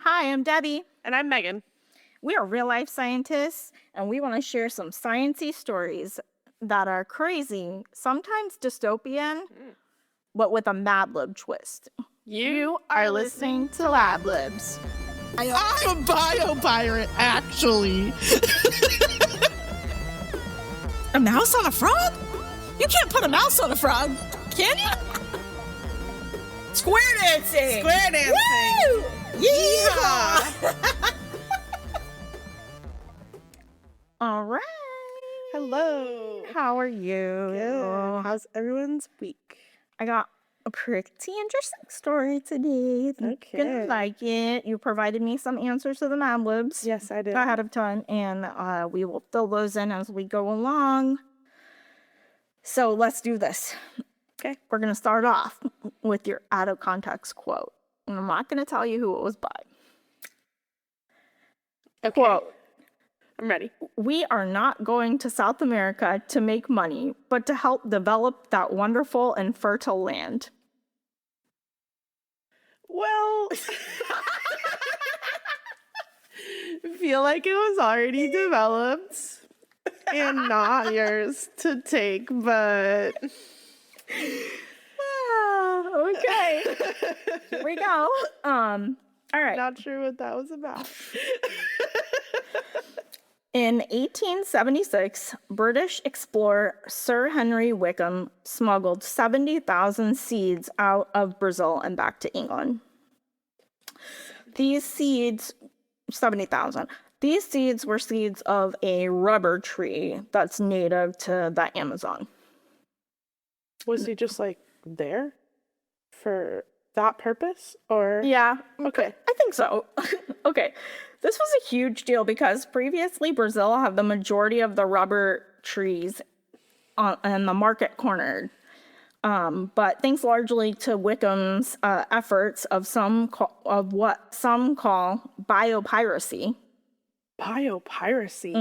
Hi, I'm Debbie. And I'm Megan. We are real life scientists, and we want to share some sciencey stories that are crazy, sometimes dystopian, but with a Mad-lib twist. You are listening to Ad-libs. I'm a bio-pirate, actually. A mouse on a frog? You can't put a mouse on a frog, can you? Square dancing! Square dancing! Woo! Yeehaw! All right. Hello. How are you? Good. How's everyone's week? I got a pretty interesting story today. You're gonna like it. You provided me some answers to the Mad-libs. Yes, I did. Ahead of time, and we will fill those in as we go along. So let's do this. Okay. We're gonna start off with your out of context quote. And I'm not gonna tell you who it was by. Okay. Quote. I'm ready. We are not going to South America to make money, but to help develop that wonderful and fertile land. Well, I feel like it was already developed and not yours to take, but Okay. Here we go. All right. Not sure what that was about. In 1876, British explorer Sir Henry Wickham smuggled 70,000 seeds out of Brazil and back to England. These seeds, 70,000. These seeds were seeds of a rubber tree that's native to the Amazon. Was he just like there for that purpose, or? Yeah. Okay. I think so. Okay. This was a huge deal because previously Brazil had the majority of the rubber trees and the market cornered. But thanks largely to Wickham's efforts of what some call biopiracy. Biopiracy.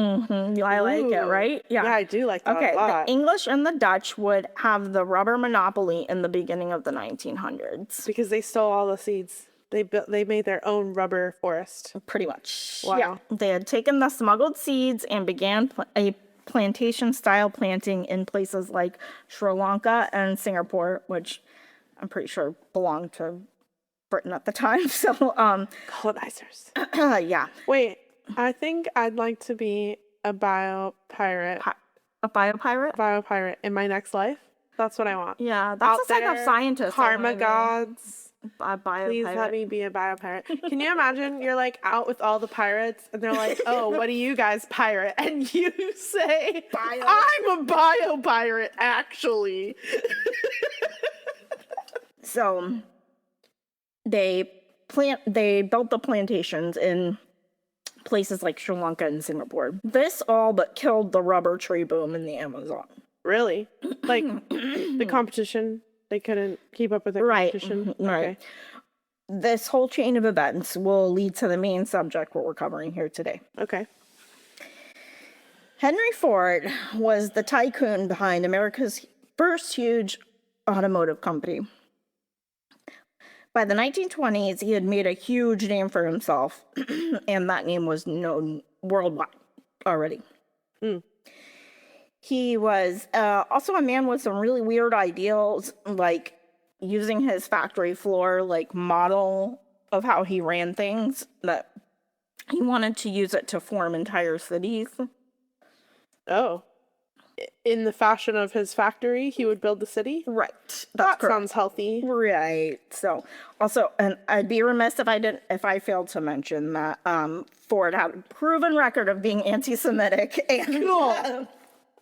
I like it, right? Yeah, I do like that a lot. The English and the Dutch would have the rubber monopoly in the beginning of the 1900s. Because they stole all the seeds. They made their own rubber forest. Pretty much. Wow. Yeah. They had taken the smuggled seeds and began a plantation-style planting in places like Sri Lanka and Singapore, which I'm pretty sure belonged to Britain at the time. So, Colonizers. Yeah. Wait, I think I'd like to be a biopirate. A biopirate? Biopirate in my next life. That's what I want. Yeah, that's a type of scientist. Karma gods. Please let me be a biopirate. Can you imagine you're like out with all the pirates and they're like, oh, what do you guys pirate? And you say, I'm a biopirate, actually. So they built the plantations in places like Sri Lanka and Singapore. This all but killed the rubber tree boom in the Amazon. Really? Like the competition? They couldn't keep up with the competition? Okay. Right. This whole chain of events will lead to the main subject what we're covering here today. Okay. Henry Ford was the tycoon behind America's first huge automotive company. By the 1920s, he had made a huge name for himself, and that name was known worldwide already. He was also a man with some really weird ideals, like using his factory floor like model of how he ran things, that he wanted to use it to form entire cities. Oh. In the fashion of his factory, he would build the city? Right. That sounds healthy. Right. So also, and I'd be remiss if I failed to mention that Ford had a proven record of being anti-Semitic and cool.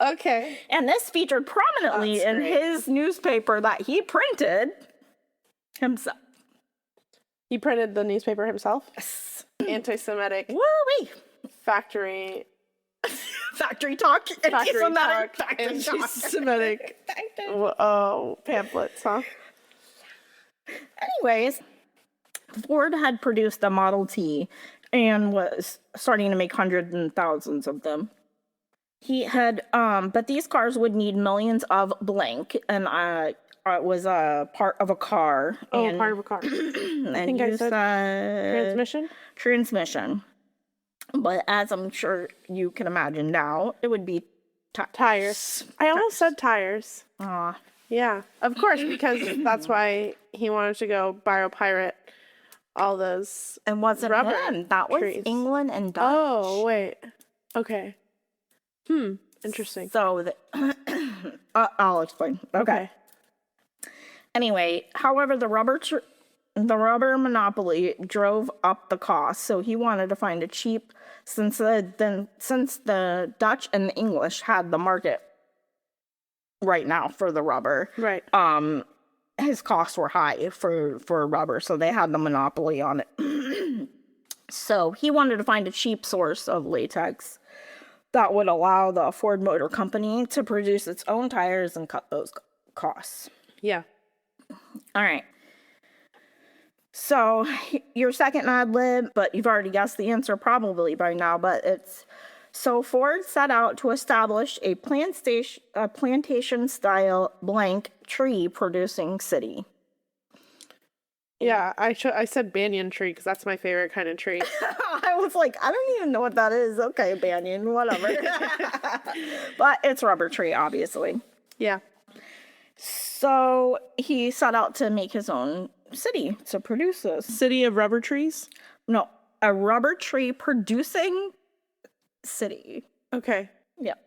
Okay. And this featured prominently in his newspaper that he printed himself. He printed the newspaper himself? Yes. Anti-Semitic. Woo-wee. Factory talk. Anti-Semitic. Pamphlets, huh? Anyways, Ford had produced a Model T and was starting to make hundreds and thousands of them. He had, but these cars would need millions of blank, and it was a part of a car. Oh, and, part of a car. and think I you said Transmission? transmission. But as I'm sure you can imagine now, it would be Tires. I almost said tires. Aw. Yeah, of course, because that's why he wanted to go biopirate all those. And wasn't rubber him. That was trees. England and Dutch. Oh, wait. Okay. Interesting. So I'll explain. Okay. Anyway, however, the rubber monopoly drove up the cost, so he wanted to find a cheap, since the Dutch and the English had the market right now for the rubber. Right. His costs were high for rubber, so they had the monopoly on it. So he wanted to find a cheap source of latex that would allow the Ford Motor Company to produce its own tires and cut those costs. Yeah. All right. So your second ad-lib, but you've already guessed the answer probably by now, but it's, so Ford set out to establish a plantation-style blank tree producing city. Yeah, I said banyan tree because that's my favorite kind of tree. I was like, I don't even know what that is. Okay, banyan, whatever. But it's rubber tree, obviously. Yeah. So he set out to make his own city to produce this. City of rubber trees? No, a rubber tree producing city. Okay. Yep.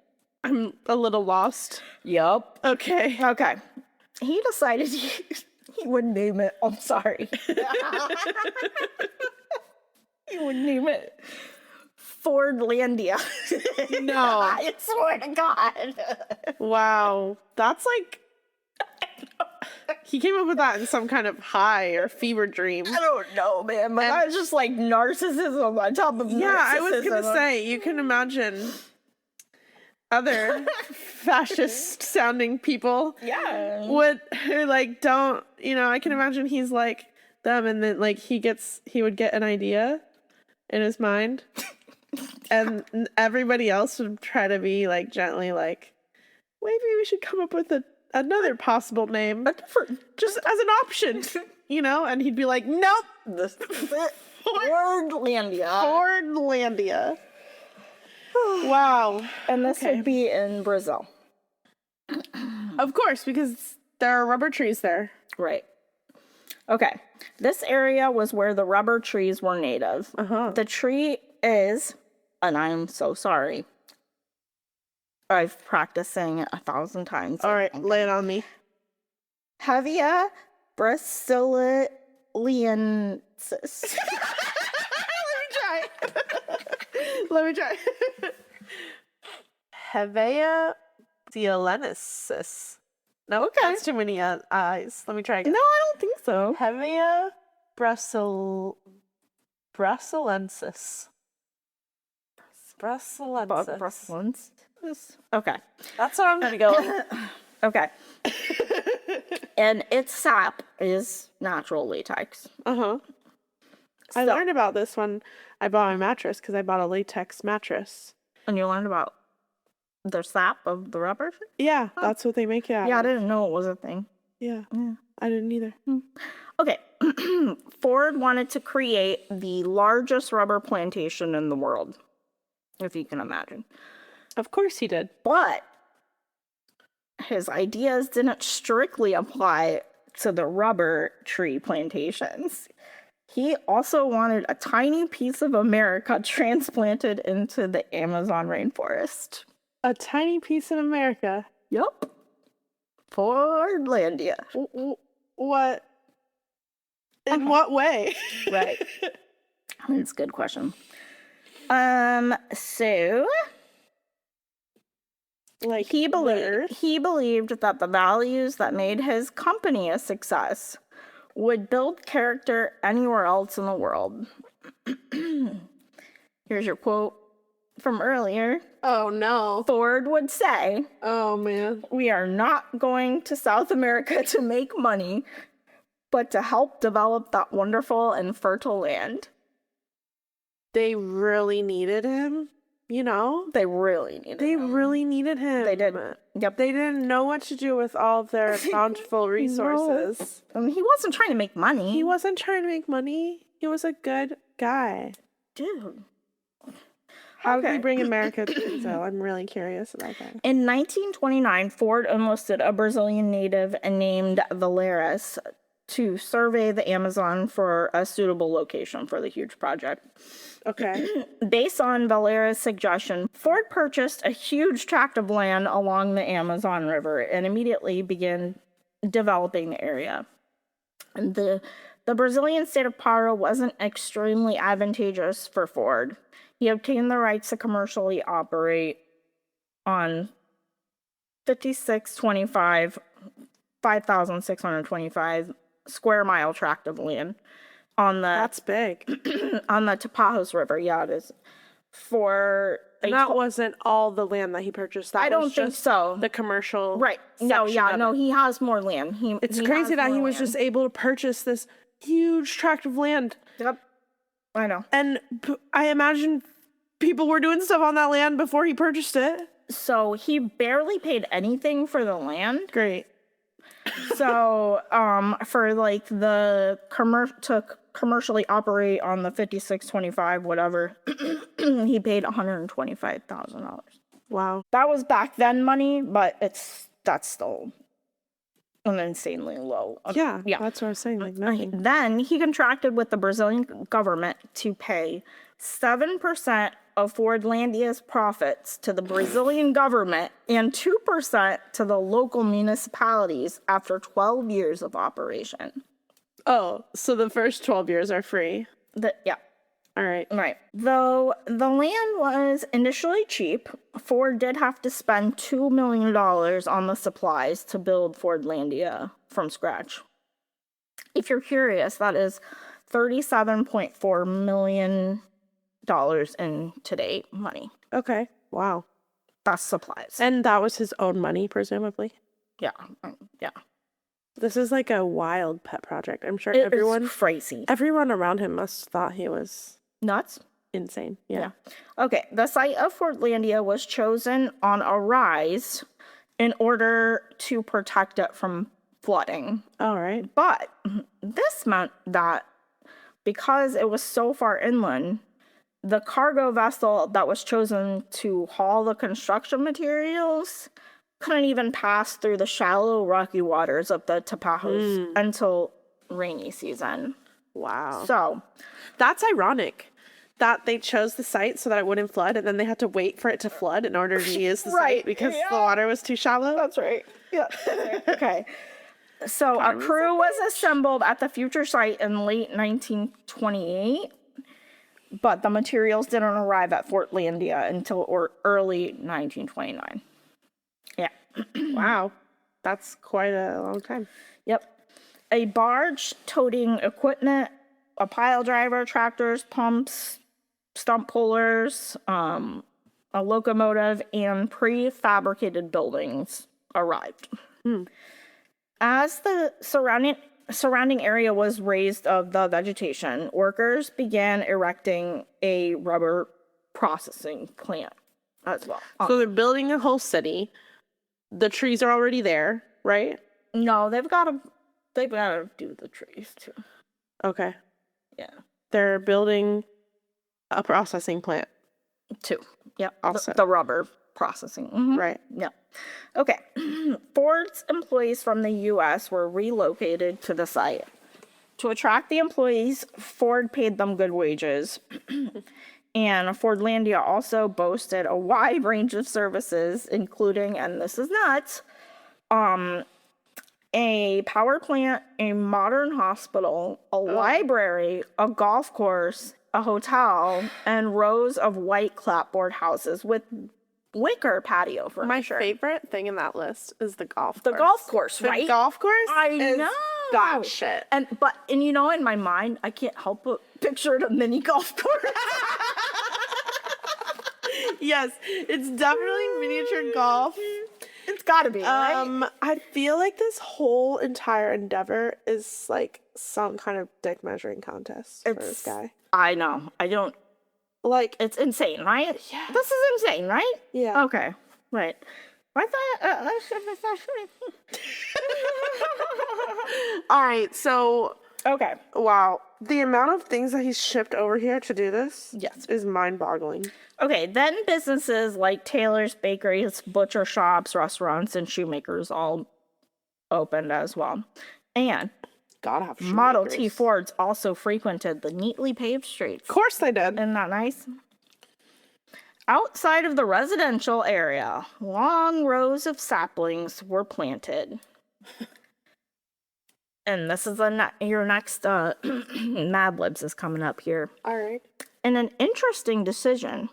I'm a little lost. Yep. Okay. Okay. He decided he would name it. I'm sorry. He would name it Fordlandia. No. I swear to God. Wow. That's like... He came up with that in some kind of high or fever dream. I don't know, man. But that's just like narcissism on top of narcissism. Yeah, I was going to say, you can imagine other fascist sounding people. Yeah. Who like don't, I can imagine he's like them, and then like he would get an idea in his mind and everybody else would try to be like gently like, maybe we should come up with another possible name just as an option, and he'd be like, nope, This is it. Fordlandia. Fordlandia. Wow. And this would be in Brazil. Of course, because there are rubber trees there. Right. Okay. This area was where the rubber trees were native. The tree is, and I'm so sorry, I've practicing it 1,000 times. All right, lay it on me. Hevia brasiliensis. Let me try. Hevea diolenesis. No, Okay. that's too many eyes. Let me try again. No, I don't think so. Hevea brasilensis. Brasilensis. Brussels. Okay. That's what I'm gonna go with. Okay. And its sap is natural latex. I learned about this when I bought my mattress because I bought a latex mattress. And you learned about the sap of the rubber? Yeah, that's what they make it out Yeah, I of. didn't know it was a thing. Yeah, I didn't either. Okay. Ford wanted to create the largest rubber plantation in the world, if you can imagine. Of course he did. But his ideas didn't strictly apply to the rubber tree plantations. He also wanted a tiny piece of America transplanted into the Amazon rainforest. A tiny piece of America. Yup. Fordlandia. What? In what way? Right. That's a good question. So Like he where? believed that the values that made his company a success would build character anywhere else in the world. Here's your quote from earlier. Oh no. Ford would say, Oh man. "We are not going to South America to make money, but to help develop that wonderful and fertile land." They really needed him. you know? They really needed They him. really needed him. They did. Yep. They didn't know what to do with all of their bountiful resources. He wasn't trying to make money. He wasn't trying to make money. He was a good guy. Dude. How did Okay. he bring America to Brazil? I'm really curious about that. In 1929, Ford enlisted a Brazilian native named Valeris to survey the Amazon for a suitable location for the huge project. Okay. Based on Valeris' suggestion, Ford purchased a huge tract of land along the Amazon River and immediately began developing the area. The Brazilian state of Pará wasn't extremely advantageous for Ford. He obtained the rights to commercially operate on 5,625 square mile tract of land on the That's big. on the Tapajos River. Yeah, it is. For And that wasn't all the land that he purchased. That I don't was think just so. the commercial. Right. No, section of it. he has more land. It's he crazy has that he more was land. just able to purchase this huge tract of land. Yep. I know. And I imagine people were doing stuff on that land before he purchased it. So he barely paid anything for the land. Great. So, for like to commercially operate on the 5625, whatever, he paid $125,000. Wow. That was back then money, but that's still an insanely low. Yeah, yeah. that's what I was saying. Like nothing. Then he contracted with the Brazilian government to pay 7% of Fordlandia's profits to the Brazilian government and 2% to the local municipalities after 12 years of operation. Oh, so the first 12 years are free. Yeah. All right. Right. Though the land was initially cheap, Ford did have to spend $2 million on the supplies to build Fordlandia from scratch. If you're curious, that is $37.4 million in today money. Okay. Wow. That's supplies. And that was his own money, presumably. Yeah. Yeah. This is like a wild pet project. I'm sure It is crazy. everyone around him must thought he was Nuts. insane. Yeah. Okay, the site of Fordlandia was chosen on a rise in order to protect it from flooding. All right. But this meant that because it was so far inland, the cargo vessel that was chosen to haul the construction materials couldn't even pass through the shallow, rocky waters of the Tapajos until rainy season. Wow. So That's ironic that they chose the site so that it wouldn't flood, and then they had to wait for it to flood in order to use the Right, site because yeah. the water was too shallow. that's right. Yeah. Okay. So a crew was assembled at the future site in late 1928, but the materials didn't arrive at Fordlandia until early 1929. Yeah. Wow. That's quite a long time. Yep. A barge toting equipment, a pile driver, tractors, pumps, stump pullers, a locomotive, and prefabricated buildings arrived. As the surrounding area was raised of the vegetation, workers began erecting a rubber processing plant as well. So they're building a whole city. The trees are already there, right? No, they've got to do the trees too. Okay. Yeah. They're building a processing plant. Two. Yeah. Also. The rubber processing. Mhm. Right. Yeah. Okay. Ford's employees from the U.S. were relocated to the site. To attract the employees, Ford paid them good wages. And Fordlandia also boasted a wide range of services, including, and this is nuts, a power plant, a modern hospital, a library, a golf course, a hotel, and rows of white clapboard houses with wicker patio furniture. My favorite thing in that list is the golf The course. golf course, The right? golf course I is know. that shit. And you know, in my mind, I can't help but picture a mini golf course. Yes, it's definitely miniature golf. It's gotta be, right? I feel like this whole entire endeavor is like some kind of dick measuring contest for this guy. I know. I don't Like, It's insane, right? Yeah. This is insane, right? yeah. Okay, right. I thought. All right, so Okay. wow, the amount of things that he's shipped over here to do this Yes. is mind-boggling. Okay, then businesses like tailors, bakeries, butcher shops, restaurants, and shoemakers all opened as well. And Gotta have Model T shoemakers. Fords also frequented the neatly paved streets. Of course they did. Isn't that nice? Outside of the residential area, long rows of saplings were planted. And this is your next Mad Libs is coming up here. All right. In an interesting decision,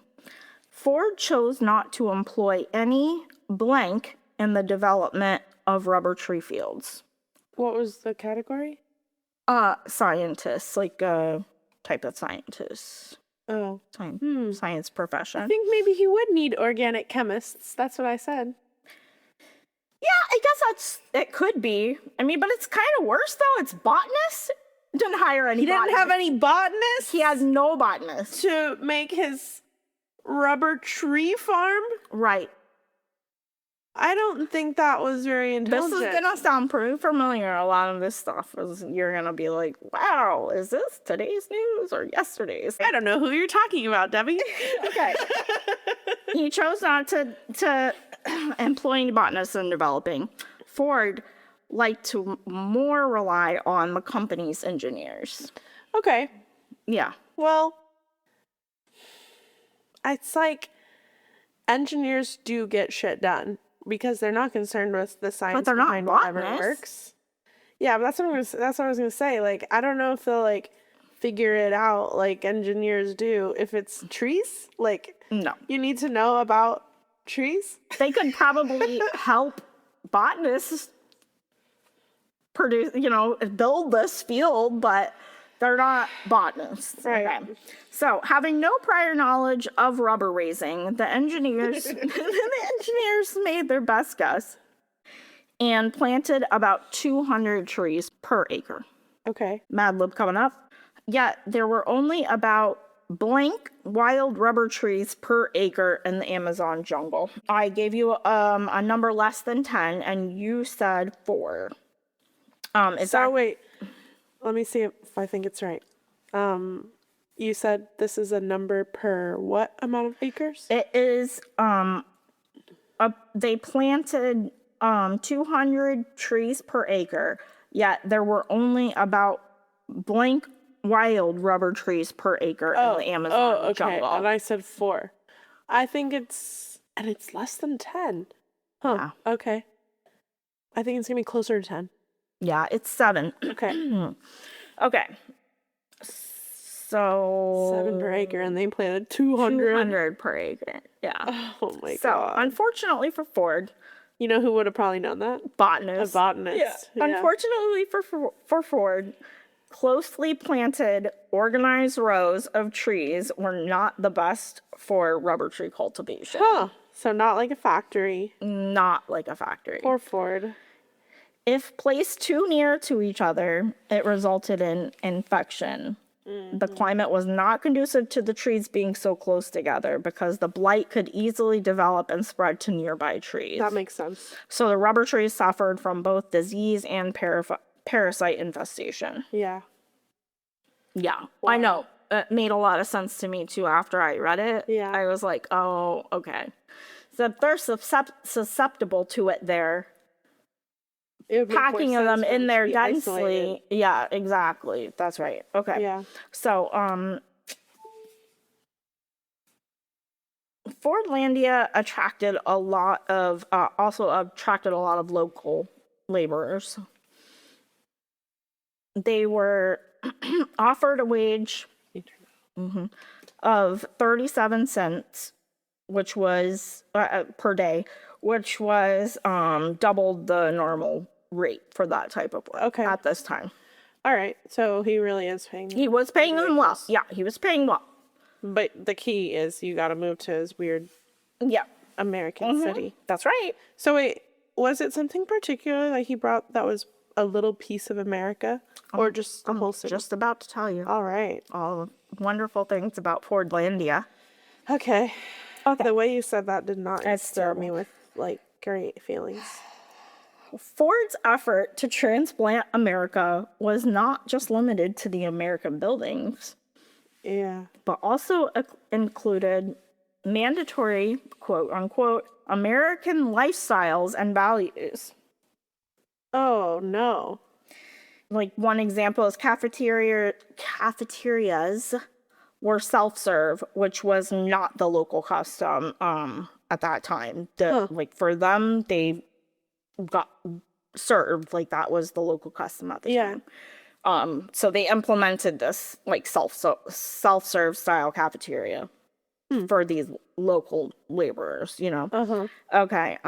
Ford chose not to employ any blank in the development of rubber tree fields. What was the category? Scientists, like type of scientists. Oh. Science profession. I think maybe he would need organic chemists. That's what I said. Yeah, I guess it could be. I mean, but it's kind of worse though. It's botanists. Didn't hire any. He didn't have any botanists He has no botanists. to make his rubber tree farm. Right. I don't think that was very This intelligent. is gonna sound pretty familiar. A lot of this stuff you're gonna be like, "Wow, is this today's news or yesterday's?" I don't know who you're talking about, Debbie. Okay. He chose not to employ any botanists in developing. Ford liked to more rely on the company's engineers. Okay. Yeah. Well, it's like engineers do get shit done because they're not concerned with the science they're not behind whatever botanists. works. Yeah, but that's what I was gonna say. Like, I don't know if they'll like figure it out like engineers do. If it's trees, like No. you need to know about trees. They could probably help botanists produce, build this field, but they're not botanists. Right. Okay. So, having no prior knowledge of rubber raising, the engineers made their best guess and planted about 200 trees per acre. Okay. Mad Lib coming up. Yet there were only about blank wild rubber trees per acre in the Amazon jungle. I gave you a number less than 10, and you said 4. Wait, let me see if I think it's right. You said this is a number per what amount of acres? It is they planted 200 trees per acre, yet there were only about blank wild rubber trees per acre in the Amazon jungle. And I said 4. I think it's less than 10. Huh. Yeah. Okay. I think it's gonna be closer to 10. Yeah, it's 7. Okay. Okay. So 7 per acre, and they planted 200. 200 per acre. Yeah. Oh my So, god. unfortunately for Ford, You know who would have probably known that? A botanist. botanist. Yeah. Unfortunately for Ford, closely planted, organized rows of trees were not the best for rubber tree cultivation. Huh. So not like a factory. Not like a factory. Or Ford. If placed too near to each other, it resulted in infection. The climate was not conducive to the trees being so close together because the blight could easily develop and spread to nearby trees. That makes sense. So the rubber trees suffered from both disease and parasite infestation. Yeah. Yeah, I know. It made a lot of sense to me too after I read it. Yeah. I was like, oh, okay. So if they're susceptible to it there, It would make more packing of sense them for in to there be densely. isolated. Yeah, exactly. That's right. Okay. Yeah. So, Fordlandia attracted a lot of local laborers. They were offered a wage of 37 cents, which was per day, which was doubled the normal rate for that type of work Okay. at this time. All right. So he really is paying. He was paying them well. Yeah, he was paying well. But the key is you got to move to his weird Yeah, American city. that's right. So wait, was it something particular that he brought that was a little piece of America, or just the whole city? Just about to tell you. All right. All wonderful things about Fordlandia. Okay. Okay. The way you said that did not That's stir me terrible. with, like, great feelings. Ford's effort to transplant America was not just limited to the American buildings, Yeah. but also included mandatory, quote unquote, American lifestyles and values. Oh, no. Like one example is cafeterias were self-serve, which was not the local custom at that time. Like for them, they got served, like that was the local custom at the time. So they implemented this like self-serve style cafeteria for these local laborers, you know. Okay.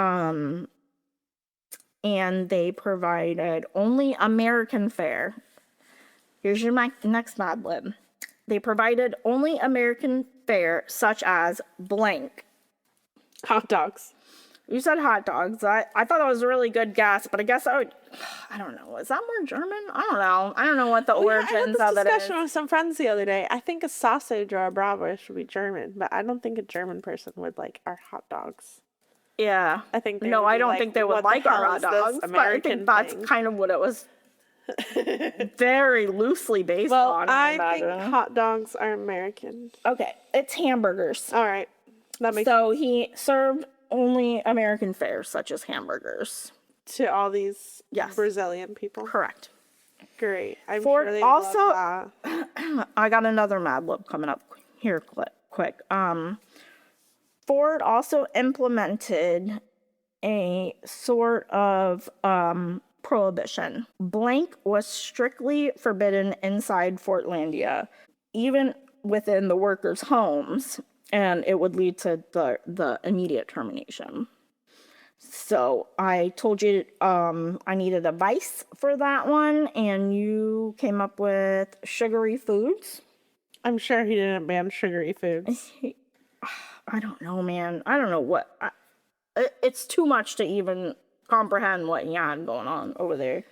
And they provided only American fare. Here's your next Ad-lib. They provided only American fare, such as blank. Hot dogs. You said hot dogs. I thought that was a really good guess, but I guess I don't know. Is that more German? I don't know. I don't know what the origins I of had it this is. discussion with some friends the other day. I think a sausage or a bratwurst would be German, but I don't think a German person would like our hot dogs. Yeah. I think they No, would I be don't like, think they would "What the like our hell hot is this dogs, but I American think that's thing?" kind of what it was very loosely based Well, on. I think imagine. hot dogs are American. Okay, it's hamburgers. All right. That makes So he served only American fare, such as hamburgers. to all these Yes. Brazilian people. Correct. Great. I'm Ford sure they also- love that. I got another Mad-lib coming up here quick. Ford also implemented a sort of prohibition. Blank was strictly forbidden inside Fortlandia, even within the workers' homes, and it would lead to the immediate termination. So I told you I needed advice for that one, and you came up with sugary foods. I'm sure he didn't ban sugary foods. I don't know, man. I don't know what. It's too much to even comprehend what he had going on over there.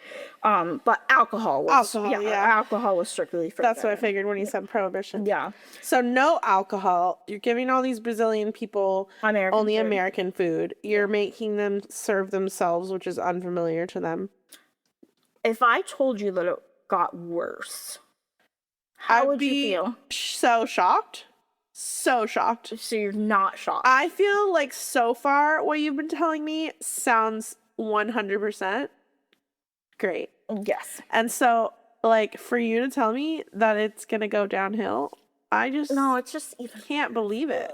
But alcohol was alcohol was strictly forbidden. That's what I figured when he said prohibition. Yeah. So no alcohol. You're giving all these Brazilian people only food. American food. You're making them serve themselves, which is unfamiliar to them. If I told you that it got worse, how would you feel? So shocked. So shocked. So you're not shocked. I feel like so far what you've been telling me sounds 100% great. Yes. And so, like, for you to tell me that it's gonna go downhill, I just it's just even can't believe it.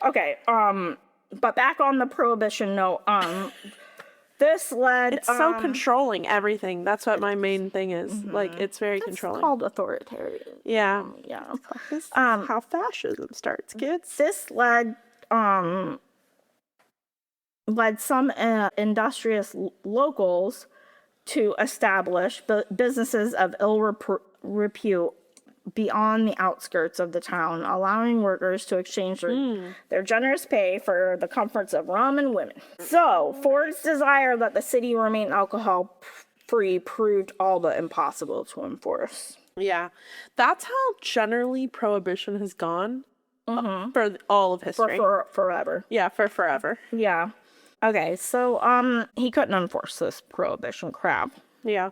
Okay. But back on the prohibition note, this led. It's so controlling everything. That's what my main thing is. Like, it's very controlling. It's called authoritarian. Yeah. Yeah. This is how fascism starts, kids. This led some industrious locals to establish businesses of ill repute beyond the outskirts of the town, allowing workers to exchange their generous pay for the comforts of rum and women. So, Ford's desire that the city remain alcohol-free proved all but impossible to enforce. Yeah. That's how generally prohibition has gone for all of history. For forever. Yeah, for forever. Yeah. Okay, so he couldn't enforce this prohibition crap. Yeah.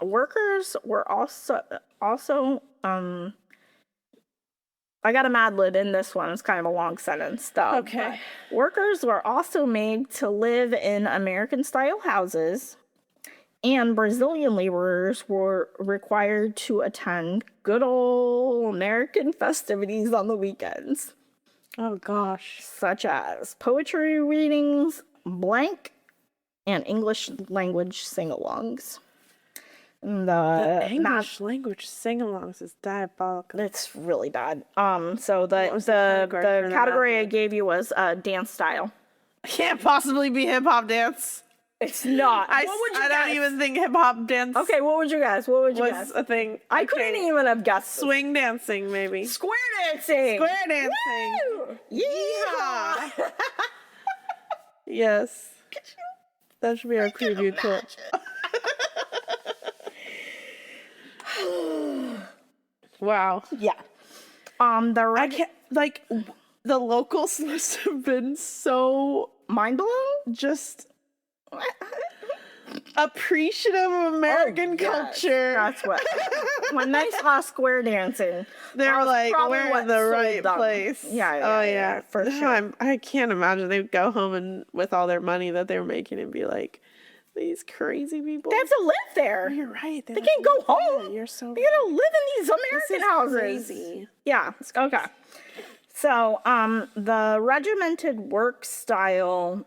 Workers were also I got a Mad-lib in this one. It's kind of a long sentence though. Okay. But workers were also made to live in American style houses, and Brazilian laborers were required to attend good old American festivities on the weekends. Oh gosh. Such as poetry readings, blank, and English language sing-alongs. The English language sing-alongs is diabolical. It's really bad. So the category category I gave you was dance style. Can't possibly be hip-hop dance. It's not. I don't even think hip-hop dance. Okay, what would you guess? What would you was guess? a thing. I couldn't even have guessed. Swing dancing, maybe. Square dancing. Square dancing. Woo! Yeehaw! Yes. That should be our preview clip. Wow. Yeah. The I can't, like, the locals must have been so mind blown. just appreciative of American culture. That's what. When they saw square dancing, They that were was like, probably we're what in the sold right them. place. Yeah, for No, sure. I can't imagine they'd go home and with all their money that they were making and be like, these crazy people. They have to live there. You're right. They can't go home. You're so They gotta live in these This American is houses. crazy. Yeah. Okay. So, the regimented work style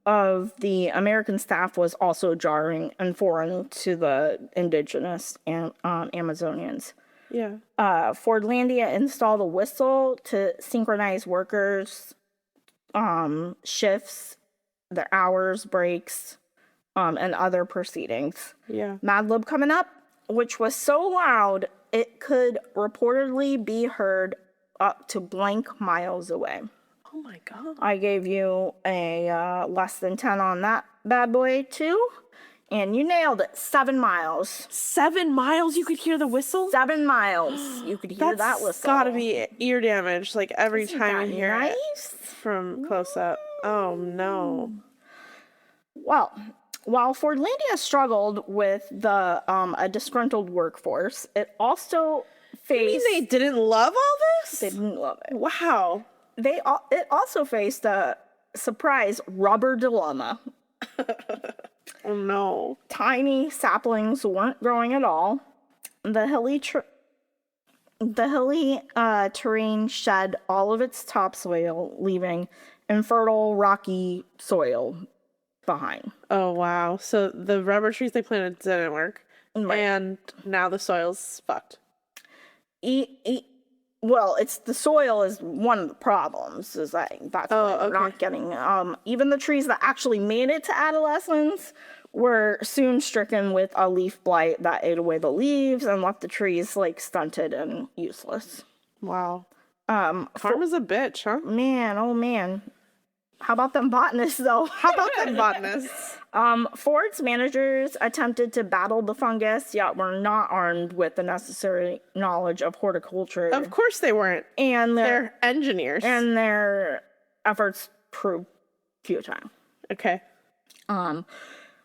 of the American staff was also jarring and foreign to the indigenous and Amazonians. Yeah. Fordlandia installed a whistle to synchronize workers' shifts, their hours, breaks, and other proceedings. Yeah. Ad-lib coming up, which was so loud it could reportedly be heard up to blank miles away. Oh my God. I gave you a less than 10 on that bad boy too, and you nailed it. 7 miles. 7 miles you could hear the whistle? 7 miles. You could hear that whistle. Gotta be ear damage, like every Isn't time that you hear it nice? from close up. Oh no. Well, while Fordlandia struggled with a disgruntled workforce, it also You mean faced. they didn't love all this? They didn't love it. Wow. It also faced a surprise rubber dilemma. Oh no. Tiny saplings weren't growing at all. The hilly terrain shed all of its topsoil, leaving infertile, rocky soil behind. Oh wow. So the rubber trees they planted didn't work. Right. And now the soil's fucked. Well, it's the soil is one of the problems. Is that's why we're not getting. Even the trees that actually made it to adolescence were soon stricken with a leaf blight that ate away the leaves and left the trees like stunted and useless. Wow. Karma's a bitch, huh? Man, oh man. How about them botanists though? How about them botanists? Ford's managers attempted to battle the fungus, yet were not armed with the necessary knowledge of horticulture. Of course they weren't. And They're engineers. And their efforts proved futile. Okay.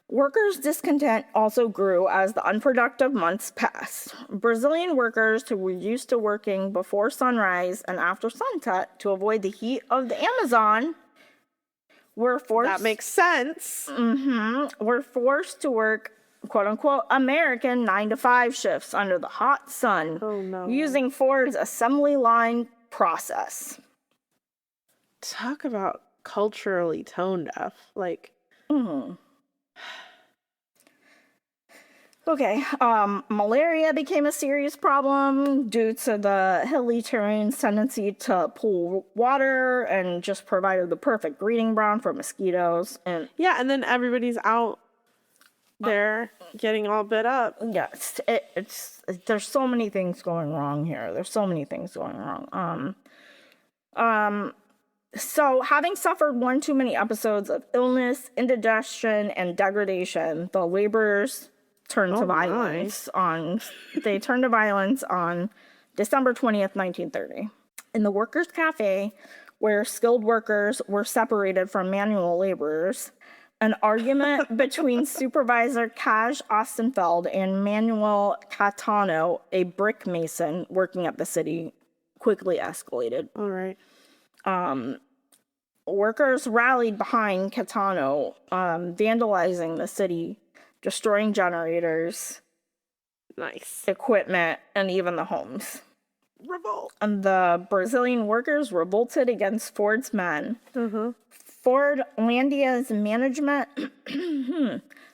Workers' discontent also grew as the unproductive months passed. Brazilian workers who were used to working before sunrise and after sunset to avoid the heat of the Amazon were forced. That makes sense. Were forced to work, quote unquote, American 9-to-5 shifts under the hot sun. Oh no. Using Ford's assembly line process. Talk about culturally tone deaf. Like. Okay, malaria became a serious problem due to the hilly terrain's tendency to pull water and just provided the perfect breeding ground for mosquitoes. And Yeah, and then everybody's out there getting all bit up. yes, it's there's so many things going wrong here. There's so many things going wrong. So having suffered one too many episodes of illness, indigestion, and degradation, the laborers turned to violence on December 20th, 1930. In the Workers' Cafe, where skilled workers were separated from manual laborers, an argument between Supervisor Kaj Ostenfeld and Manuel Catano, a brick mason working at the city, quickly escalated. All right. Workers rallied behind Catano, vandalizing the city, destroying generators, Nice. equipment, and even the homes. Revolt. And the Brazilian workers revolted against Ford's men. Fordlandia's management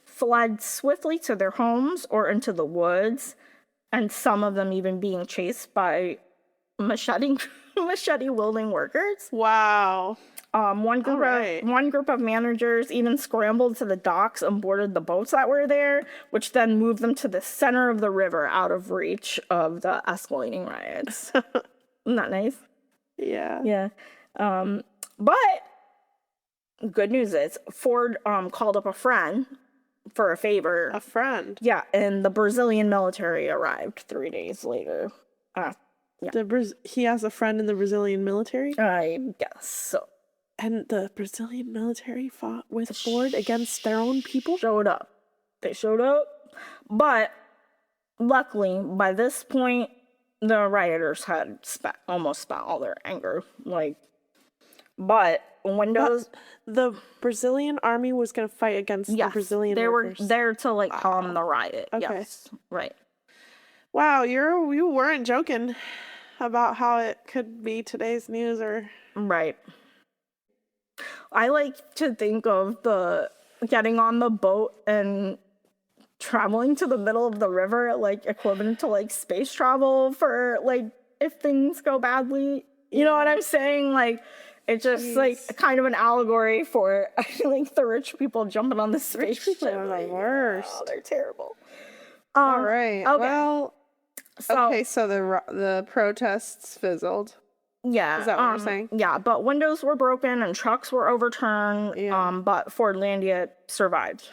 fled swiftly to their homes or into the woods, and some of them even being chased by machete-wielding workers. Wow. One group of managers even scrambled to the docks and boarded the boats that were there, which then moved them to the center of the river out of reach of the escalating riots. Isn't that nice? Yeah. Yeah. But good news is Ford called up a friend for a favor. A friend. Yeah, and the Brazilian military arrived 3 days later. He has a friend in the Brazilian military, I guess so. and the Brazilian military fought with Ford against their own people. They showed up, but luckily by this point the rioters had almost spent all their anger. But Windows, The Brazilian army was going to fight against the yes, Brazilian they workers. were there to calm the riot. Okay. Yes, right. Wow, you weren't joking about how it could be today's news, or Right. I like to think of the getting on the boat and traveling to the middle of the river, equivalent to space travel for if things go badly. You know what I'm saying? It's just kind of an allegory for the rich people jumping on the spaceship. rich people are the worst. Oh, they're terrible. All right. Okay. Well, So, okay. So the protests fizzled. Yeah. Is that what you're saying? Yeah, but windows were broken and trucks were overturned. Yeah. But Fordlandia survived.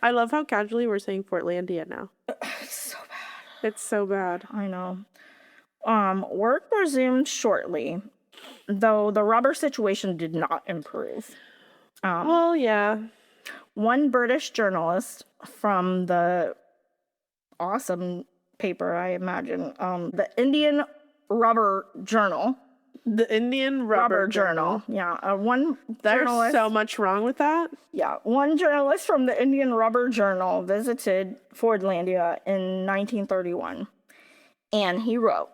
I love how casually we're saying Portlandia now. It's so bad. It's so bad. I know. Work resumed shortly, though the rubber situation did not improve. Well, yeah. One British journalist from the awesome paper, I imagine, the Indian Rubber Journal. The Indian Rubber Journal. Yeah, one There's journalist. so much wrong with that. Yeah, one journalist from the Indian Rubber Journal visited Fordlandia in 1931, and he wrote,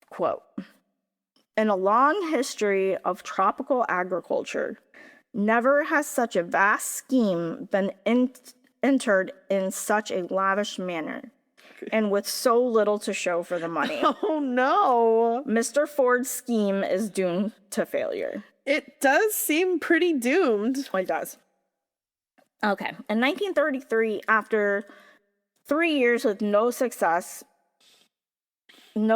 quote, "In a long history of tropical agriculture, never has such a vast scheme been entered in such a lavish manner, and with so little to show for the money. Oh no. Mr. Ford's scheme is doomed to failure." It does seem pretty doomed. It does. Okay. In 1933, after 3 years with no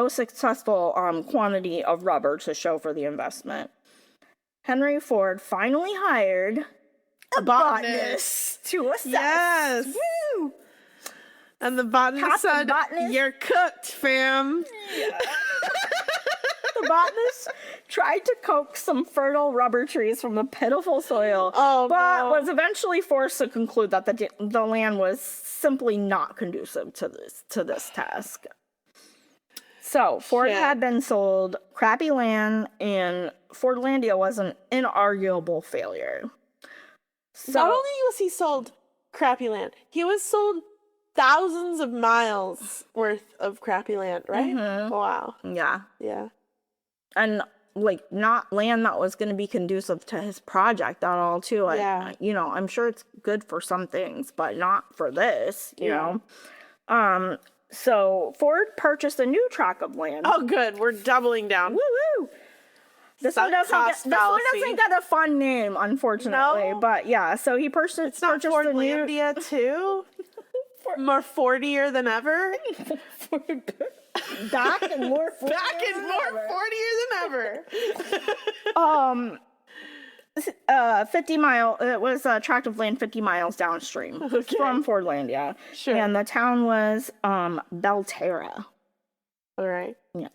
successful quantity of rubber to show for the investment, Henry Ford finally hired a botanist to assess. Yes. Woo! And the botanist Half said, the botanist- "You're cooked, fam." The botanist tried to coax some fertile rubber trees from the pitiful soil, Oh, but no. was eventually forced to conclude that the land was simply not conducive to this task. So Ford Shit. had been sold crappy land, and Fordlandia was an inarguable failure. So Not only was he sold crappy land, he was sold thousands of miles worth of crappy land, right? Mhm. Wow. yeah, Yeah. and not land that was going to be conducive to his project at all too. Yeah. I'm sure it's good for some things, but not for this, you Yeah. know. So Ford purchased a new tract of land. Oh, good. We're doubling down. Woo! This one Sunk cost fallacy. doesn't get a fun name, unfortunately. No? But yeah, so he purchased It's not purchased a new Fordlandia too? More 40er than ever? back and more Back and more 40er than ever. 50 mile. It was a tract of land 50 miles downstream from Fordlandia. Sure. And the town was Belterra. All right. Yeah.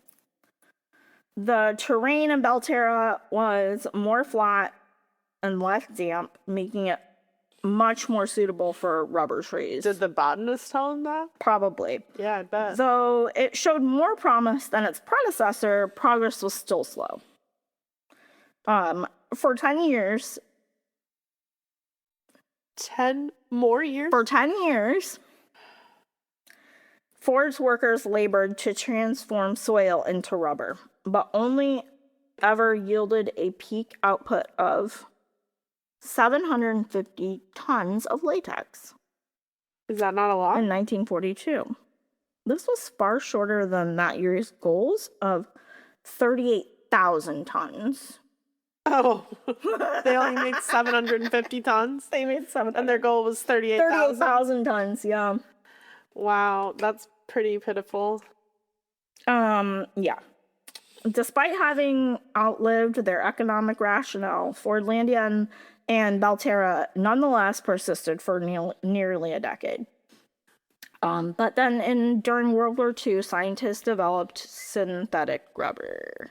The terrain in Belterra was more flat and less damp, making it much more suitable for rubber trees. Did the botanist tell him that? Probably. Yeah, I bet. Though it showed more promise than its predecessor, progress was still slow. For 10 years, 10 more years? For 10 years, Ford's workers labored to transform soil into rubber, but only ever yielded a peak output of 750 tons of latex Is that not a lot? in 1942. This was far shorter than that year's goals of 38,000 tons. Oh, they only made 750 tons? They made And their goal was 38,000? 38,000 tons, yeah. Wow, that's pretty pitiful. Yeah. Despite having outlived their economic rationale, Fordlandia and Belterra nonetheless persisted for nearly a decade. But then during World War II, scientists developed synthetic rubber.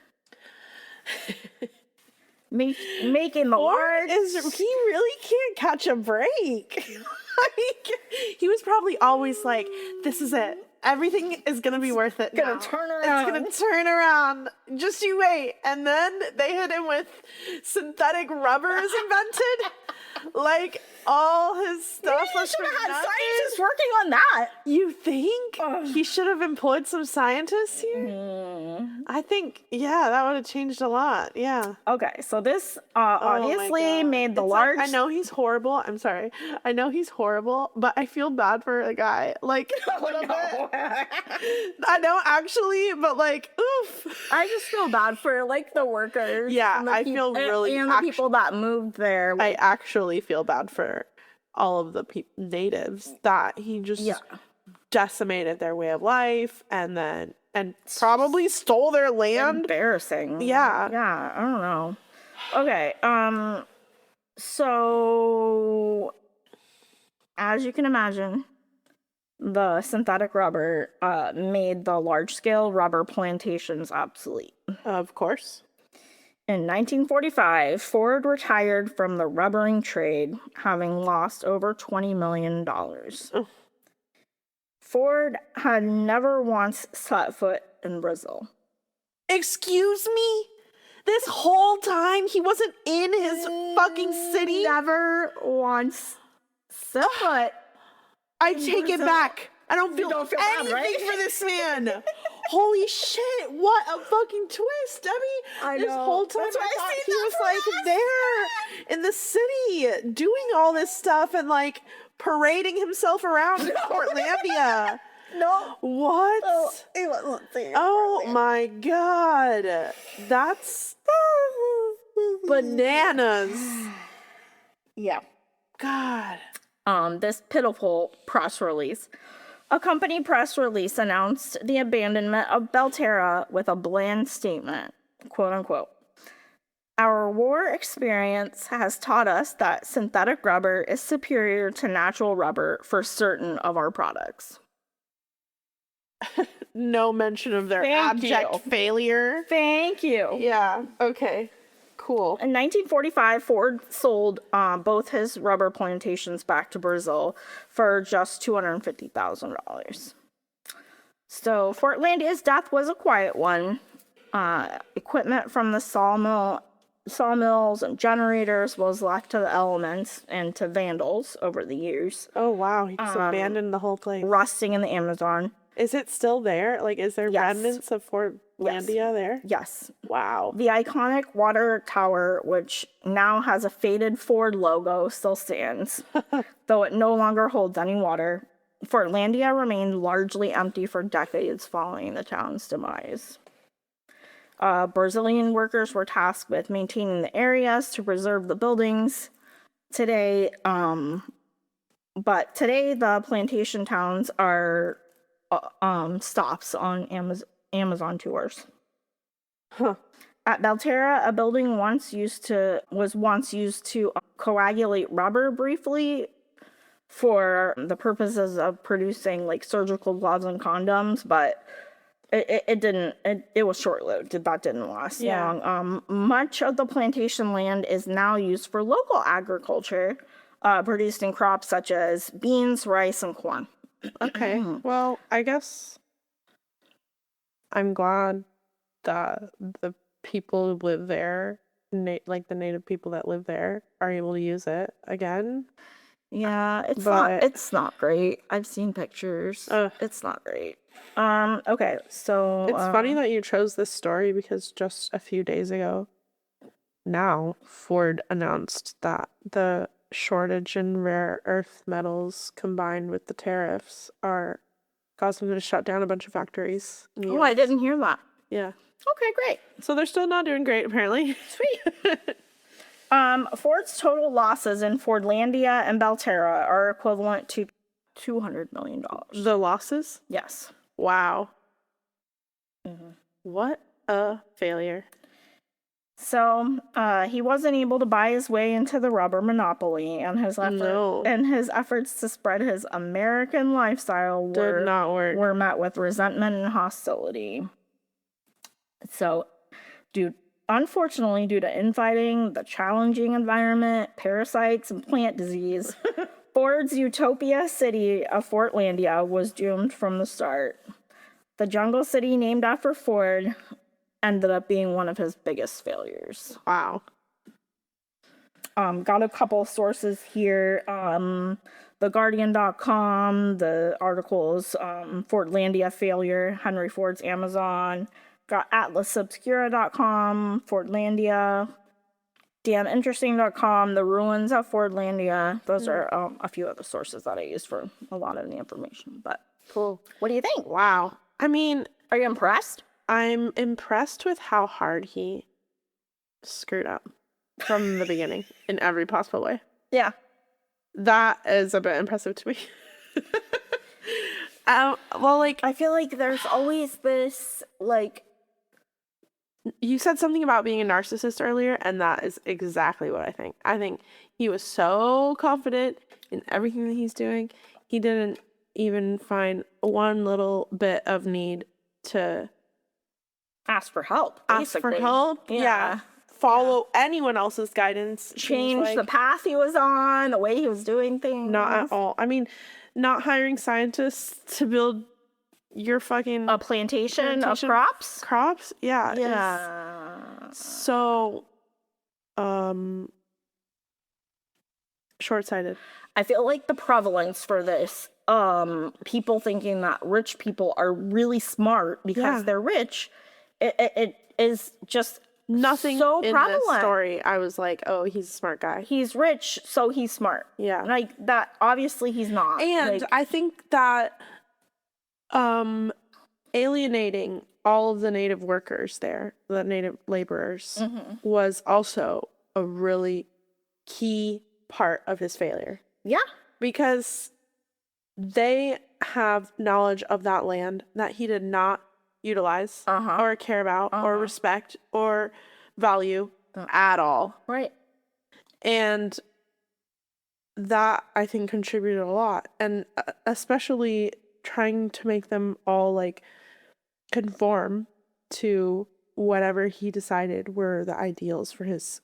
Making the large... He really can't catch a break. Like, he was probably always like, this is it. Everything is going to be worth it Gonna now. turn It's around. going to turn around. Just you wait. And then they hit him with synthetic rubber is invented. Like, all his stuff Maybe you was should for have had nothing. scientists working on that. You think he should have employed some scientists here? Mm. I think, yeah, that would have changed a lot. Yeah. Okay, so this Oh my obviously God. made the It's like, large... I know he's horrible. I'm sorry. I know he's horrible, but I feel bad for the guy. Like, a little bit. I don't actually, but like, oof. I just feel bad for like the workers. Yeah, and the I feel really and the people that moved there. I actually feel bad for all of the natives that he just decimated their way of life and probably stole their land. Embarrassing. Yeah. Yeah, I don't know. Okay, so as you can imagine, the synthetic rubber made the large-scale rubber plantations obsolete. Of course. In 1945, Ford retired from the rubbering trade, having lost over $20 million. Oh. Ford had never once set foot in Brazil. Excuse me? This whole time he wasn't in his fucking city? Never once set foot. I take it back. I don't feel, don't feel bad, anything right? for this man. Holy shit. What a fucking twist, Debbie. I This know. whole time That's why I I thought saved he that was for like last. there in the city doing all this stuff and like parading himself around in Portlandia. No. What? It wasn't there. Oh my God. That's bananas. Yeah. God. This pitiful press release. A company press release announced the abandonment of Belterra with a bland statement, quote unquote. Our war experience has taught us that synthetic rubber is superior to natural rubber for certain of our products. No mention of their Thank abject you. failure. Thank you. Yeah, okay. Cool. In 1945, Ford sold both his rubber plantations back to Brazil for just $250,000. So Fortlandia's death was a quiet one. Equipment from the sawmills and generators was left to the elements and to vandals over the years, Oh, wow. He just abandoned the whole place. rusting in the Amazon. Is it still there? Like, is there Yes. remnants of Fortlandia there? Yes. Wow. The iconic water tower, which now has a faded Ford logo, still stands, though it no longer holds any water. Fortlandia remained largely empty for decades following the town's demise. Brazilian workers were tasked with maintaining the areas to preserve the buildings. Today, the plantation towns are stops on Amazon tours. Huh. At Belterra, a building was once used to coagulate rubber briefly for the purposes of producing like surgical gloves and condoms, but it was short-lived. That didn't last long. Much of the plantation land is now used for local agriculture, producing crops such as beans, rice, and corn. Okay. Well, I guess I'm glad that the people who live there, like the native people that live there, are able to use it again. Yeah, it's But- not great. I've seen pictures. Ugh. It's not great. Okay, so It's funny that you chose this story because just a few days ago, now Ford announced that the shortage in rare earth metals combined with the tariffs are causing them to shut down a bunch of factories. in the Oh, I US. didn't hear that. Yeah. Okay, great. So they're still not doing great, apparently. Sweet. Ford's total losses in Fordlandia and Belterra are equivalent to $200 million. The losses? Yes. Wow. Mhm. What a failure. So he wasn't able to buy his way into the rubber monopoly, and his efforts to spread his American lifestyle Did not work. were met with resentment and hostility. So, unfortunately, due to infighting, the challenging environment, parasites, and plant disease, Ford's utopia city of Fortlandia was doomed from the start. The jungle city named after Ford ended up being one of his biggest failures. Wow. Got a couple sources here. TheGuardian.com, the articles, Fortlandia failure, Henry Ford's Amazon. Got AtlasObscura.com, Fortlandia. DamnInteresting.com, the ruins of Fortlandia. Those are a few of the sources that I used for a lot of the information. But Cool. what do you think? Wow. I mean, Are you impressed? I'm impressed with how hard he screwed up from the beginning in every possible way. Yeah. That is a bit impressive to me. Well, like, I feel like there's always this, like, you said something about being a narcissist earlier, and that is exactly what I think. I think he was so confident in everything that he's doing, he didn't even find one little bit of need to ask for help. ask for basically. help. Yeah. Follow anyone else's guidance. Change the path he was on, the way he was doing things. Not at all. I mean, not hiring scientists to build your fucking A plantation of Plantation. crops? crops. Yeah. is Yeah. So, short-sighted. I feel like the prevalence for this, people thinking that rich people are really smart because Yeah. they're rich, it is just Nothing so in prevalent. this story. I was like, oh, he's a smart guy. He's rich, so he's smart. Yeah. Like that, obviously he's not. And Like, I think that alienating all of the native workers there, the native laborers, was also a really key part of his failure. yeah. Because they have knowledge of that land that he did not utilize or care about or respect or value at all. Right. And that, I think, contributed a lot. And especially trying to make them all, like, conform to whatever he decided were the ideals for his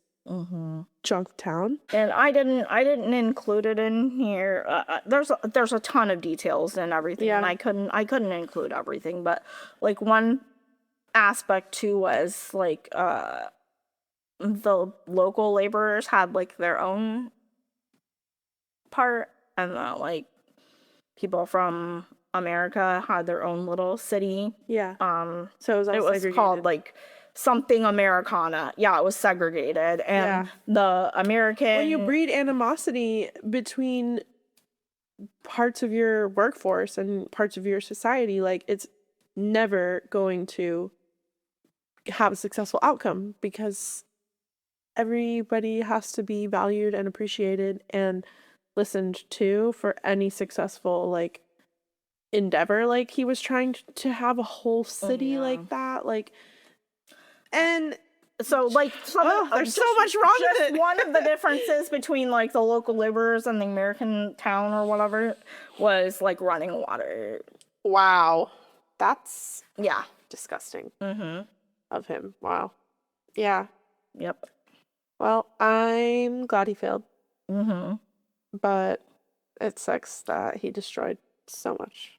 junk town. And I didn't include it in here. There's a ton of details and everything, Yeah. and I couldn't include everything. But like one aspect too was like the local laborers had like their own part, and like people from America had their own little city. Yeah. So it was all It was segregated. called like something Americana. Yeah, it was segregated, and the American. When you breed animosity between parts of your workforce and parts of your society, like, it's never going to have a successful outcome, because everybody has to be valued and appreciated and listened to for any successful, like, endeavor. Like, he was trying to have a whole city like that, like, and So like there's so much wrong with just it. one of the differences between like the local laborers and the American town or whatever was like running water. wow, that's Yeah. disgusting of him. Wow. Yeah. Yep. Well, I'm glad he failed, but it sucks that he destroyed so much.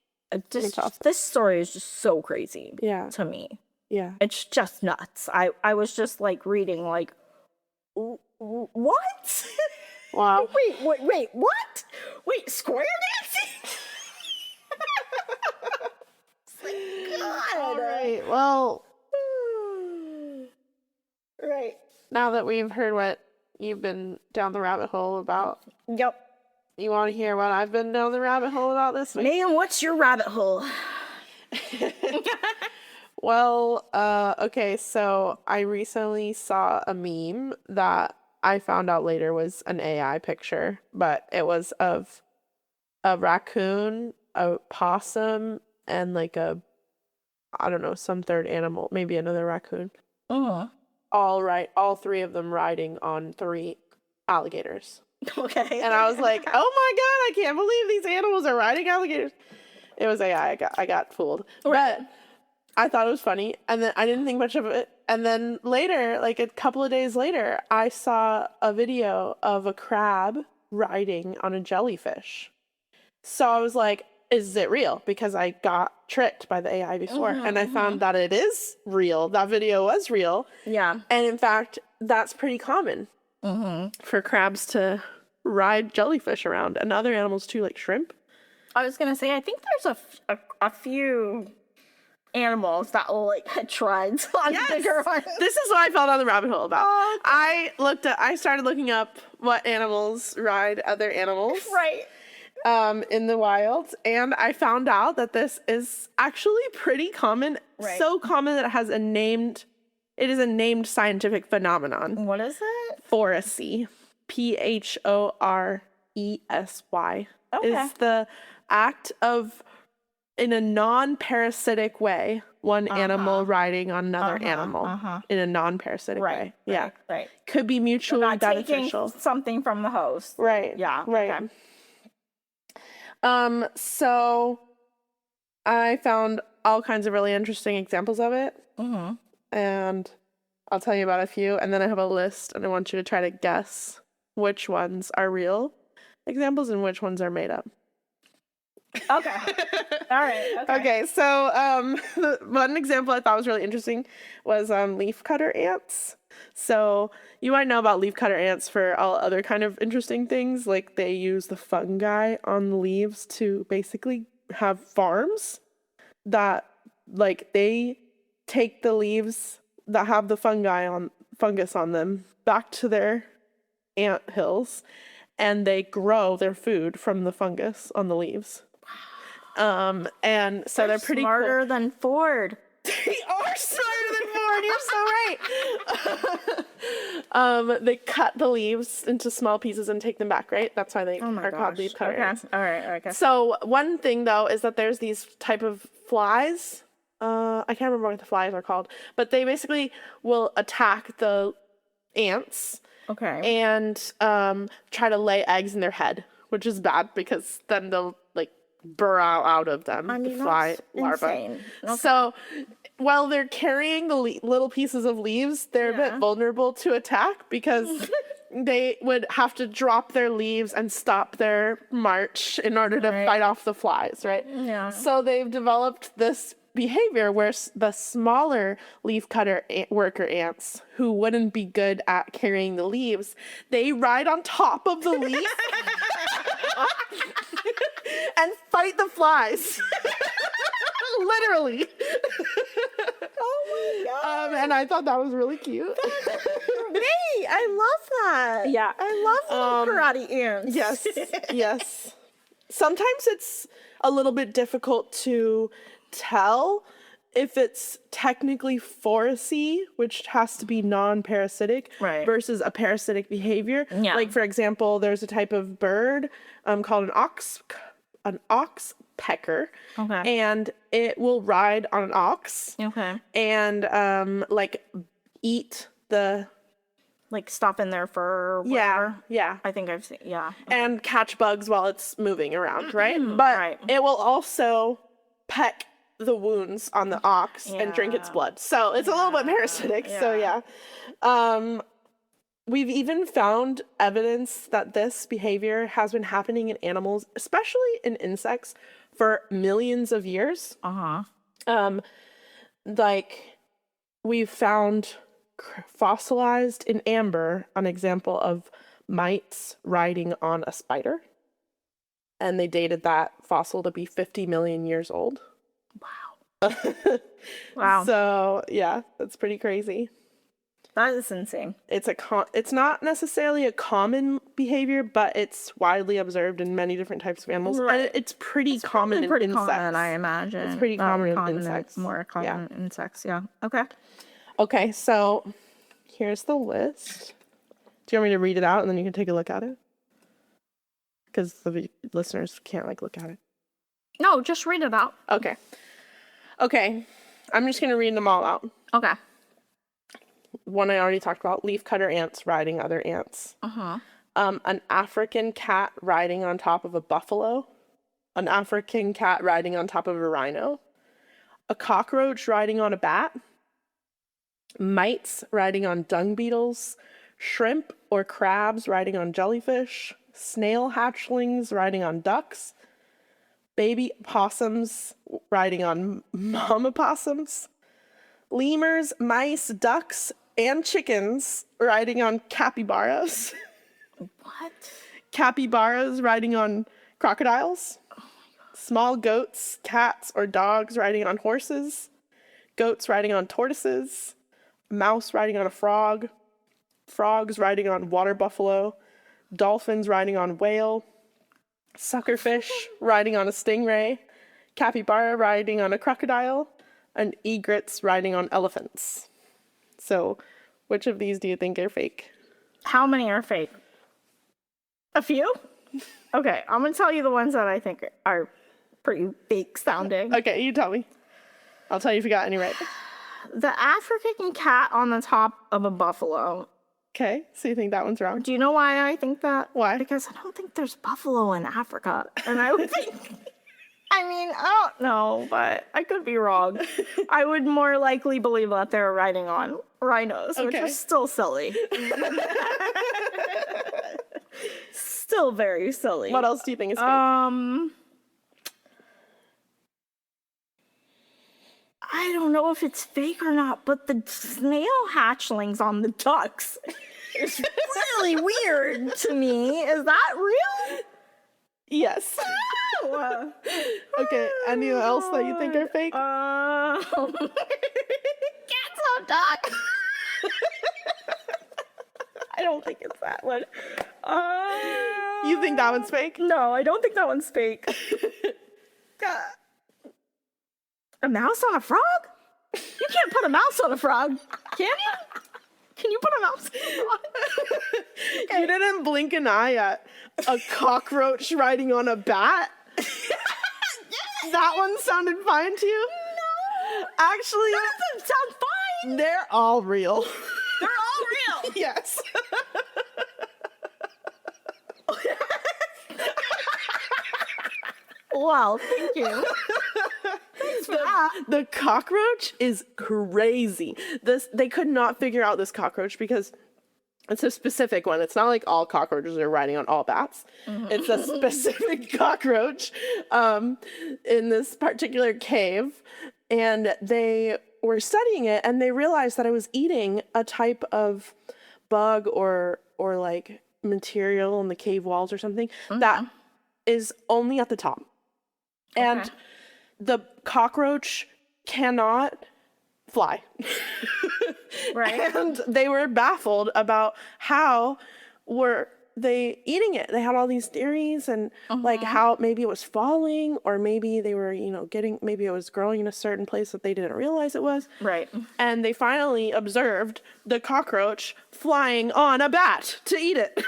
This story is just so crazy Yeah. to me. Yeah. It's just nuts. I was just like reading like what? Wow. Wait, what? Wait, square dancing? It's like, God. All right. Well, Right. now that we've heard what you've been down the rabbit hole about, Yep. you want to hear what I've been down the rabbit hole about this week? Megan, what's your rabbit hole? Well, okay, so I recently saw a meme that I found out later was an AI picture, but it was of a raccoon, a possum, and like I don't know, some third animal, maybe another raccoon. all three of them riding on 3 alligators. Okay. And I was like, oh my God, I can't believe these animals are riding alligators. It was AI. I got fooled. Right. But I thought it was funny. And then I didn't think much of it. And then later, like a couple of days later, I saw a video of a crab riding on a jellyfish. So I was like, is it real? Because I got tricked by the AI before. And I found that it is real. That video was real. Yeah. And in fact, that's pretty common for crabs to ride jellyfish around and other animals too, like shrimp. I was gonna say, I think there's a few animals that will like treads on bigger ones. This is what I fell down the rabbit hole about. Oh, I started looking up what animals ride other animals. Right. In the wild, and I found out that this is actually pretty common. Right. So common that it is a named scientific phenomenon. What is it? Phoresy. Phoresy. Okay. Is the act of, in a non-parasitic way, one animal riding on another animal in a non-parasitic way. Yeah. Right. Could be mutually Not beneficial. taking something from the host. Right. Yeah. Right. Okay. So I found all kinds of really interesting examples of it. And I'll tell you about a few. And then I have a list, and I want you to try to guess which ones are real examples and which ones are made up. Okay. All right. Okay. Okay, so one example I thought was really interesting was leafcutter ants. So you might know about leafcutter ants for all other kind of interesting things, like they use the fungi on the leaves to basically have farms that, like, they take the leaves that have the fungus on them back to their ant hills, and they grow their food from the fungus on the leaves. And so they're pretty smarter cool. than Ford. They are smarter than Ford. You're so right. They cut the leaves into small pieces and take them back, right? That's why they are called leaf cutter ants. All right. Okay. So one thing though is that there's these type of flies. I can't remember what the flies are called, but they basically will attack the ants. Okay. And try to lay eggs in their head, which is bad because then they'll like burrow out of them. I mean, the fly that's larva. insane. Okay. So while they're carrying the little pieces of leaves, they're a bit vulnerable to attack because they would have to drop their leaves and stop their march in order to fight off the flies, right? Yeah. So they've developed this behavior where the smaller leafcutter worker ants who wouldn't be good at carrying the leaves, they ride on top of the leaf and fight the flies. Literally. Oh my god. And I thought that was really cute. Hey, I love that. Yeah. I love little karate ants. Yes. Yes. Sometimes it's a little bit difficult to tell if it's technically phoresy, which has to be non-parasitic, versus a parasitic behavior. Yeah. Like, for example, there's a type of bird called an ox pecker. Okay. And it will ride on an ox. Okay. And like eat the... Like stuff in their fur or whatever. Yeah. I think I've seen, And catch bugs while it's moving around, right? But it will also peck the wounds on the ox and drink its blood. So it's a little bit parasitic. So we've even found evidence that this behavior has been happening in animals, especially in insects, for millions of years. Like we've found fossilized in amber an example of mites riding on a spider. And they dated that fossil to be 50 million years old. Wow. Wow. So, yeah, that's pretty crazy. That is insane. It's not necessarily a common behavior, but it's widely observed in many different types of animals. Right. And it's pretty common in insects. Common, I imagine. It's pretty common in insects. More common in insects, yeah. Okay. Okay, so here's the list. Do you want me to read it out and then you can take a look at it? Because the listeners can't look at it. No, just read it out. Okay. I'm just going to read them all out. Okay. one I already talked about, leafcutter ants riding other ants. An African cat riding on top of a buffalo. An African cat riding on top of a rhino. A cockroach riding on a bat. Mites riding on dung beetles. Shrimp or crabs riding on jellyfish. Snail hatchlings riding on ducks. Baby possums riding on mama possums. Lemurs, mice, ducks, and chickens riding on capybaras. What? Capybaras riding on crocodiles. Small goats, cats, or dogs riding on horses. Goats riding on tortoises. Mouse riding on a frog. Frogs riding on water buffalo. Dolphins riding on whale. Suckerfish riding on a stingray. Capybara riding on a crocodile. And egrets riding on elephants. So, which of these do you think are fake? How many are fake? A few? Okay, I'm gonna tell you the ones that I think are pretty fake sounding. Okay, you tell me. I'll tell you if you got any right. The African cat on the top of a buffalo. Okay, so you think that one's wrong? Do you know why I think that? Why? Because I don't think there's buffalo in Africa. And I would think, I mean, I don't know, but I could be wrong. I would more likely believe that they're riding on rhinos, which Okay. is still silly. Still very silly. What else do you think is fake? I don't know if it's fake or not, but the snail hatchlings on the ducks is really weird to me. Is that real? Yes. Okay, anything else that you think are fake? Cats on ducks. I don't think it's that one. You think that one's fake? No, I don't think that one's fake. A mouse on a frog? You can't put a mouse on a frog, can you? Can you put a mouse on a frog? You didn't blink an eye at a cockroach riding on a bat? That one sounded fine to you? No. Actually, That doesn't sound fine. they're all real. They're all real. Yes. Well, thank you. Thanks for that. The cockroach is crazy. They could not figure out this cockroach because it's a specific one. It's not like all cockroaches are riding on all bats. It's a specific cockroach in this particular cave. And they were studying it and they realized that it was eating a type of bug or like material in the cave walls or something that is only at the top. And the cockroach cannot fly. Right. And they were baffled about how were they eating it. They had all these theories and like how maybe it was falling or maybe they were, maybe it was growing in a certain place that they didn't realize it was. Right. And they finally observed the cockroach flying on a bat to eat it.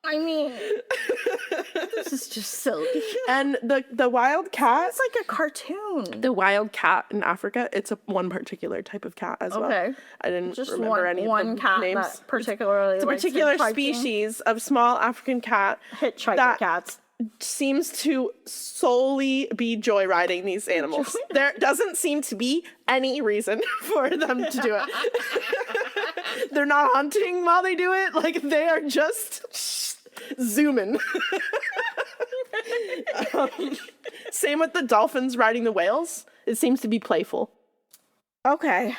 I mean, this is just silly. And the wild cat, It's like a cartoon. the wild cat in Africa, it's one particular type of cat as well. Okay. I didn't Just remember any one of the cat names. that particularly It's a likes particular hitchhiking. species of small African cat Hitchhiker that cats. seems to solely be joyriding these animals. There doesn't seem to be any reason for them to do it. They're not hunting while they do it. Like, they are just zooming. Same with the dolphins riding the whales. It seems to be playful. Okay,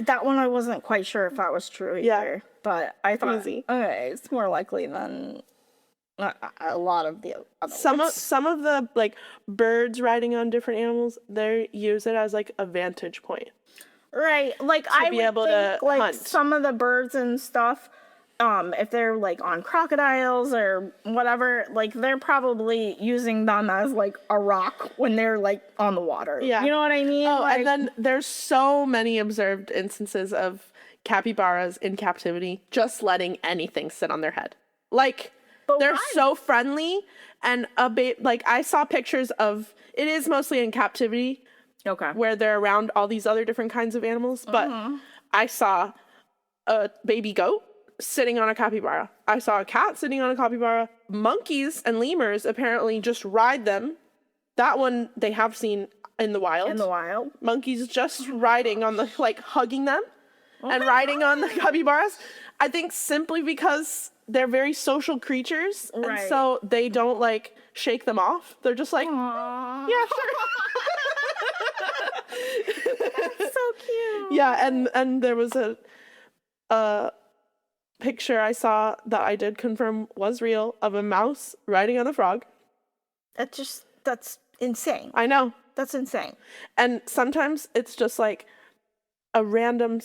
that one I wasn't quite sure if that was true either. But I thought, Easy. okay, it's more likely than a lot of the other Some ones. of the like birds riding on different animals, they use it as like a vantage point. Right, like I be would able think, to like hunt. some of the birds and stuff, if they're like on crocodiles or whatever, like they're probably using them as like a rock when they're like on the water. Yeah. You know what I mean? Oh, Like, and then there's so many observed instances of capybaras in captivity just letting anything sit on their head. Like, But they're why? so friendly and like I saw pictures of, it is mostly in captivity, Okay. where they're around all these other different kinds of animals. But I saw a baby goat sitting on a capybara. I saw a cat sitting on a capybara. Monkeys and lemurs apparently just ride them. That one they have seen in the wild. In the wild. Monkeys just riding on the, like, hugging them and riding on the capybaras. I think simply because they're very social creatures. Right. And so they don't, like, shake them off. They're just like, Aww. yeah, sure. So cute. Yeah, and there was a picture I saw that I did confirm was real of a mouse riding on a frog. That's insane. I know. That's insane. And sometimes it's just like a random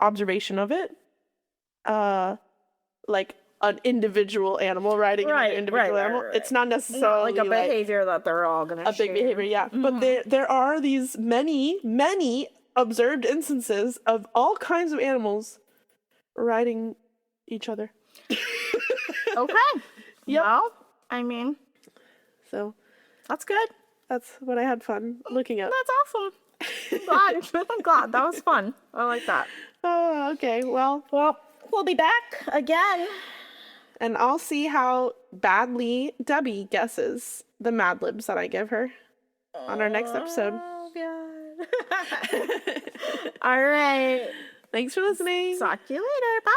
observation of it. Like an individual animal riding another individual animal. Right. It's not necessarily Like a behavior that they're all gonna a big behavior, yeah. But there are these many observed instances of all kinds of animals riding each other. Okay. Yep. Well, I mean, So that's good. that's what I had fun looking at. That's awesome. I'm glad. That was fun. I like that. Oh, okay. Well, We'll be back again. and I'll see how badly Debbie guesses the Mad Libs that I give her on our next episode. Oh, God. All right. Thanks for listening. Talk to you later. Bye.